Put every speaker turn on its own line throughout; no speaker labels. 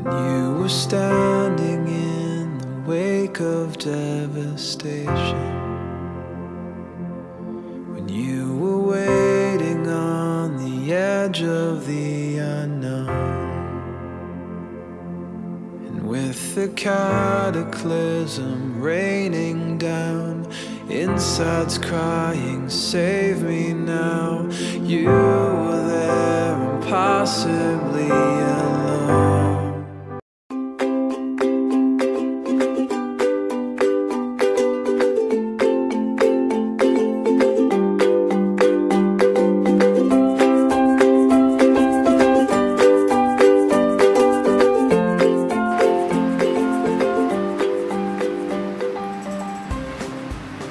when you were standing in the wake of devastation, when you were waiting on the edge of the unknown, and with the cataclysm raining down, inside's crying, save me now. You were there, impossibly alone.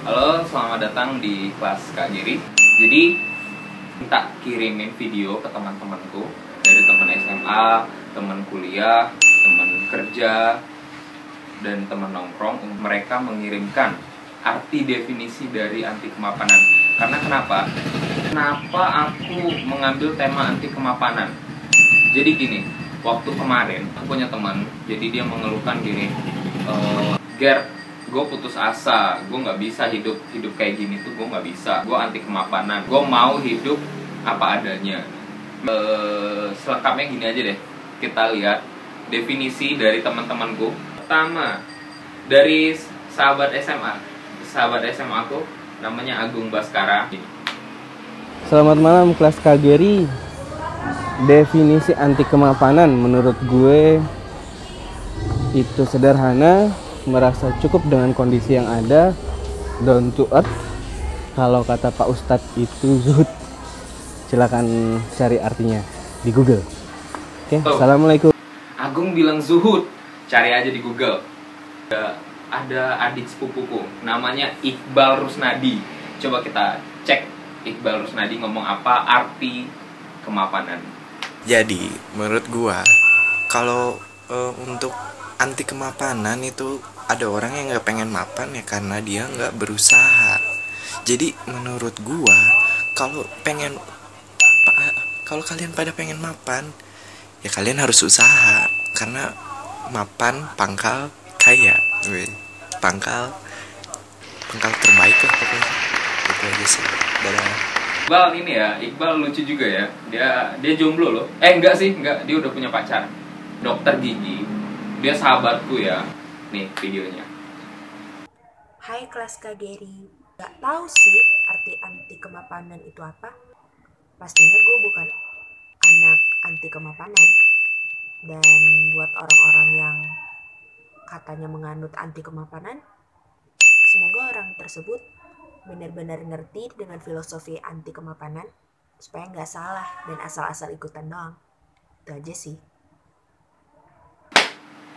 Halo, selamat datang di kelas Kak Giri. Jadi, minta kirimin video ke teman-temanku, dari teman SMA, teman kuliah, teman kerja, dan teman nongkrong. Mereka mengirimkan arti definisi dari anti kemapanan. Karena kenapa? Kenapa aku mengambil tema anti kemapanan? Jadi gini, waktu kemarin aku punya teman, jadi dia mengeluhkan gini, Ger, gue putus asa, gue nggak bisa hidup kayak gini tuh, gue nggak bisa, gue anti kemapanan, gue mau hidup apa adanya. Selengkapnya gini aja deh, kita lihat definisi dari teman-temanku. Pertama, dari sahabat SMA aku, namanya Agung Baskara.
Selamat malam kelas Kageri. Definisi anti kemapanan menurut gue itu sederhana, merasa cukup dengan kondisi yang ada, down to earth. Kalau kata Pak Ustadz itu zuhud. Silakan cari artinya di Google. Oke, Assalamualaikum.
Agung bilang zuhud, cari aja di Google. Ada adik sepupuku, namanya Iqbal Rusnadi. Coba kita cek Iqbal Rusnadi ngomong apa arti kemapanan.
Jadi, menurut gua, kalau untuk anti kemapanan itu ada orang yang nggak pengen mapan ya karena dia nggak berusaha. Jadi menurut gua, kalau kalian pada pengen mapan, ya kalian harus usaha. Karena mapan pangkal kaya, pangkal terbaik lah pokoknya. Itu aja sih. Dadah.
Iqbal ini ya, Iqbal lucu juga ya. Dia jomblo loh. Enggak, dia udah punya pacar. Dokter gigi. Dia sahabatku ya. Nih videonya.
Hai kelas Kageri. Gak tahu sih arti anti kemapanan itu apa. Pastinya gue bukan anak anti kemapanan. Dan buat orang-orang yang katanya menganut anti kemapanan, semoga orang tersebut benar-benar ngerti dengan filosofi anti kemapanan supaya nggak salah dan asal-asal ikutan doang. Itu aja sih.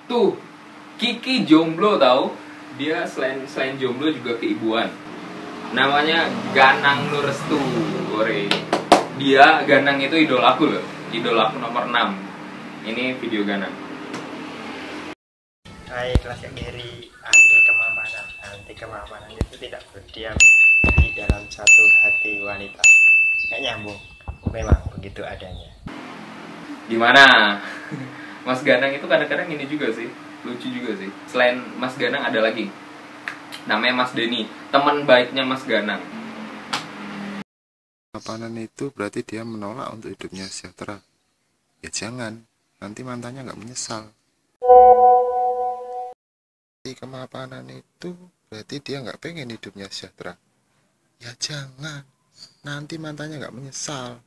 Tuh, Kiki jomblo tahu. Dia selain jomblo juga keibuan. Namanya Ganang Nurrestu. Dia Ganang itu idolaku loh. Idolaku nomor 6. Ini video Ganang.
Hai kelas Kak Giri. Anti kemapanan itu tidak berdiam di dalam satu hati wanita. Gak nyambung. Memang begitu adanya.
Gimana? Mas Ganang itu kadang-kadang ini juga sih, lucu juga sih. Selain Mas Ganang ada lagi, namanya Mas Denny, teman baiknya Mas Ganang.
Kemapanan itu berarti dia menolak untuk hidupnya sejahtera. Ya jangan, nanti mantannya nggak menyesal. Kemapanan itu berarti dia nggak pengen hidupnya sejahtera. Ya jangan, nanti mantannya nggak menyesal.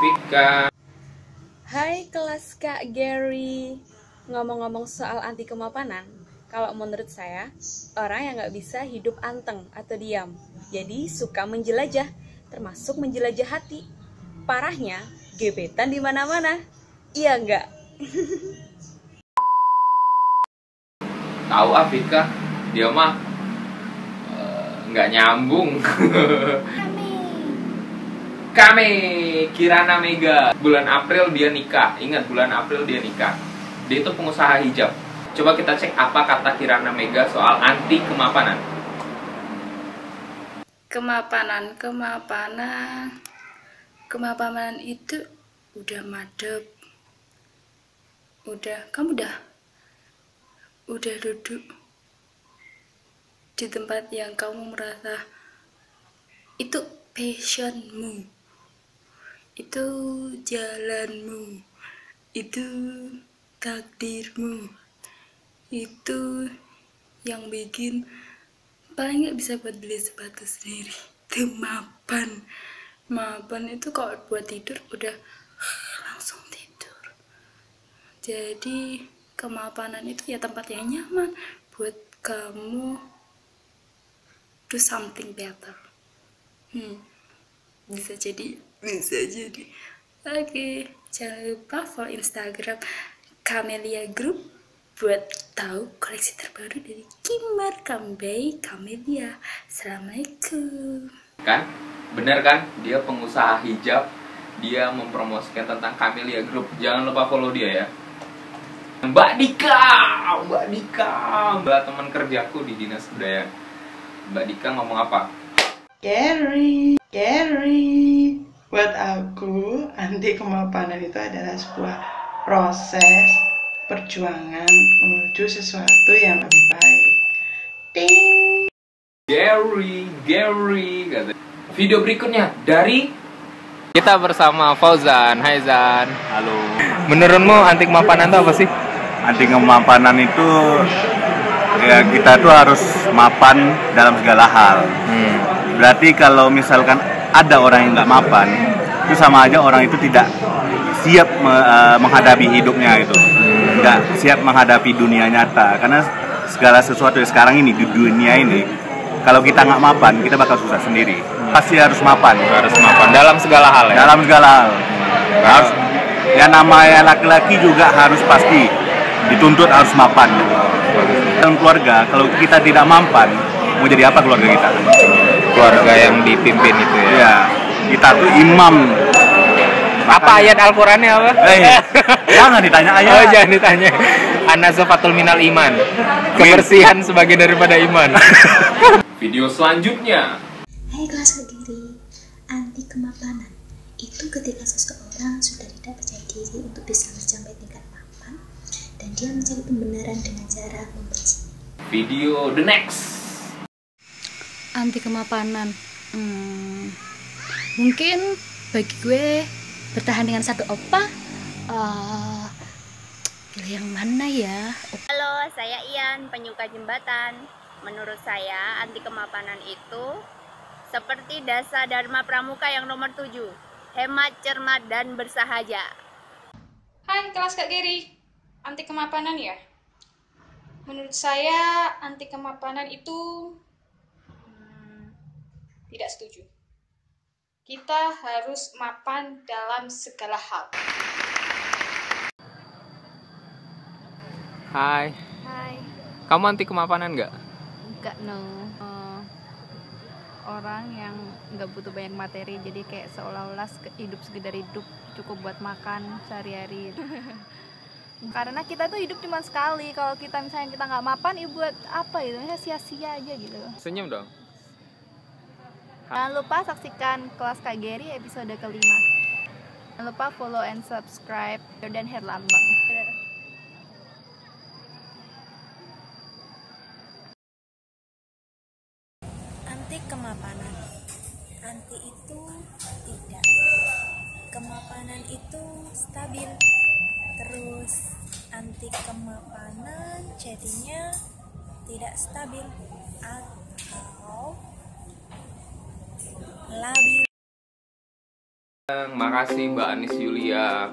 Vika.
Hai kelas Kak Gary. Ngomong-ngomong soal anti kemapanan, kalau menurut saya, orang yang nggak bisa hidup anteng atau diam. Jadi suka menjelajah, termasuk menjelajah hati. Parahnya, gebetan di mana-mana. Iya nggak?
Tahu Vika, dia mah nggak nyambung. Kami Kirana Mega, bulan April dia nikah. Ingat, bulan April dia nikah. Dia itu pengusaha hijab. Coba kita cek apa kata Kirana Mega soal anti kemapanan.
Kemapanan itu udah madep, kamu udah duduk di tempat yang kamu merasa itu passionmu, itu jalanmu, itu takdirmu, itu yang bikin paling nggak bisa buat beli sepatu sendiri. Itu mapan itu kalau buat tidur udah langsung tidur. Jadi kemapanan itu ya tempat yang nyaman buat kamu do something better. Bisa jadi. Oke, jangan lupa follow Instagram Camelia Group buat tahu koleksi terbaru dari Kimar Kambey Camelia. Assalamualaikum.
Kan? Bener kan? Dia pengusaha hijab. Dia mempromosikan tentang Camelia Group. Jangan lupa follow dia ya. Mbak Dika, teman kerjaku di Dinas Kebudayaan. Mbak Dika ngomong apa?
Gary, buat aku anti kemapanan itu adalah sebuah proses perjuangan menuju sesuatu yang lebih baik. Ding. Gary,
kata. Video berikutnya dari kita bersama Fauzan. Hai Zan.
Halo.
Menurutmu anti kemapanan itu apa sih?
Anti kemapanan itu ya kita tuh harus mapan dalam segala hal. Berarti kalau misalkan ada orang yang nggak mapan, itu sama aja orang itu tidak siap menghadapi hidupnya itu, nggak siap menghadapi dunia nyata. Karena segala sesuatu yang sekarang ini di dunia ini, kalau kita nggak mapan, kita bakal susah sendiri. Pasti harus mapan.
Dalam segala hal ya.
Dalam segala hal. Harus. Ya namanya laki-laki juga harus pasti dituntut harus mapan. Dalam keluarga, kalau kita tidak mampan, mau jadi apa keluarga kita?
Keluarga yang dipimpin itu ya.
Ya, kita tuh imam.
Apa ayat Al-Qur'annya apa?
Jangan ditanya ayat.
Oh, jangan ditanya. An-nazafatul minal iman. Kebersihan sebagian daripada iman. Video selanjutnya.
Hai kelas Kageri, anti kemapanan itu ketika seseorang sudah tidak percaya diri untuk bisa mencapai tingkat mapan dan dia mencari pembenaran dengan cara membenci.
Video the next.
Anti kemapanan, mungkin bagi gue bertahan dengan satu opa. Pilih yang mana ya?
Halo, saya Ian, penyuka jembatan. Menurut saya anti kemapanan itu seperti Dasa Dharma Pramuka yang nomor 7, hemat, cermat, dan bersahaja.
Hai kelas Kak Geri, anti kemapanan ya? Menurut saya anti kemapanan itu tidak setuju. Kita harus mapan dalam segala hal.
Hai. Kamu anti kemapanan nggak?
Enggak, no. Orang yang nggak butuh banyak materi, jadi kayak seolah-olah hidup sekedar hidup, cukup buat makan sehari-hari. Karena kita tuh hidup cuma sekali. Kalau kita misalnya kita nggak mapan, ya buat apa gitu? Sia-sia aja gitu.
Senyum dong.
Jangan lupa saksikan kelas Kak Geri episode kelima. Jangan lupa follow and subscribe Jordan Herlambang.
Anti kemapanan. Anti itu tidak. Kemapanan itu stabil. Terus anti kemapanan jadinya tidak stabil atau labil.
Makasih Mbak Anis Yulia.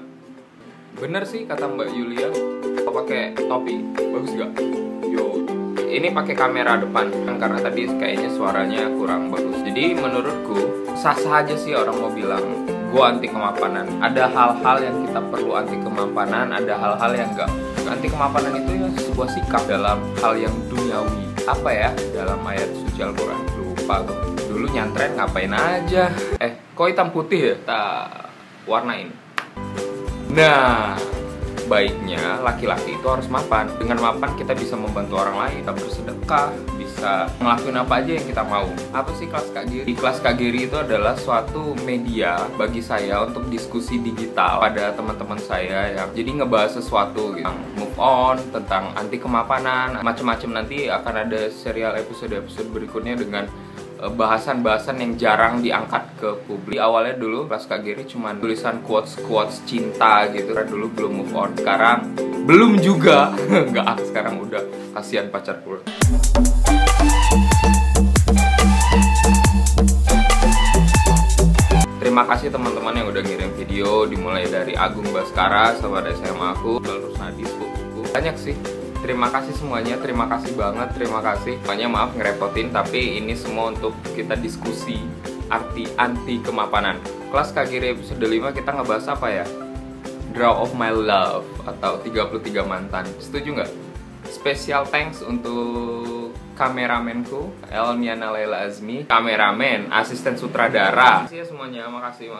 Bener sih kata Mbak Yulia. Kau pakai topi, bagus gak? Yo, ini pakai kamera depan karena tadi kayaknya suaranya kurang bagus. Jadi menurutku sah-sah aja sih orang mau bilang gua anti kemapanan. Ada hal-hal yang kita perlu anti kemapanan, ada hal-hal yang enggak. Anti kemapanan itu ya sebuah sikap dalam hal yang duniawi. Apa ya? Dalam ayat suci Al-Qur'an, lupa tuh. Dulu nyantren ngapain aja? Kok hitam putih ya? Tak warnain. Nah, baiknya laki-laki itu harus mapan. Dengan mapan kita bisa membantu orang lain, kita bersedekah, bisa ngelakuin apa aja yang kita mau. Apa sih kelas Kak Geri? Kelas Kak Geri itu adalah suatu media bagi saya untuk diskusi digital pada teman-teman saya yang jadi ngebahas sesuatu gitu, move on, tentang anti kemapanan, macam-macam. Nanti akan ada serial episode-episode berikutnya dengan bahasan-bahasan yang jarang diangkat ke publik. Awalnya dulu kelas Kak Geri cuma tulisan quotes cinta gitu. Dulu belum move on, sekarang belum juga. Enggak, sekarang udah. Kasihan pacarku. Terima kasih teman-teman yang udah ngirim video, dimulai dari Agung Baskara, sahabat SMA aku, lalu Nadis, buku. Banyak sih. Terima kasih semuanya, terima kasih banget, terima kasih. Makanya maaf ngerepotin, tapi ini semua untuk kita diskusi arti anti kemapanan. Kelas Kak Geri episode 5 kita ngebahas apa ya? Draw of My Love atau 33 mantan. Setuju nggak? Special thanks untuk kameramenku Elmiana Laila Azmi, kameramen, asisten sutradara. Makasih ya semuanya, makasih.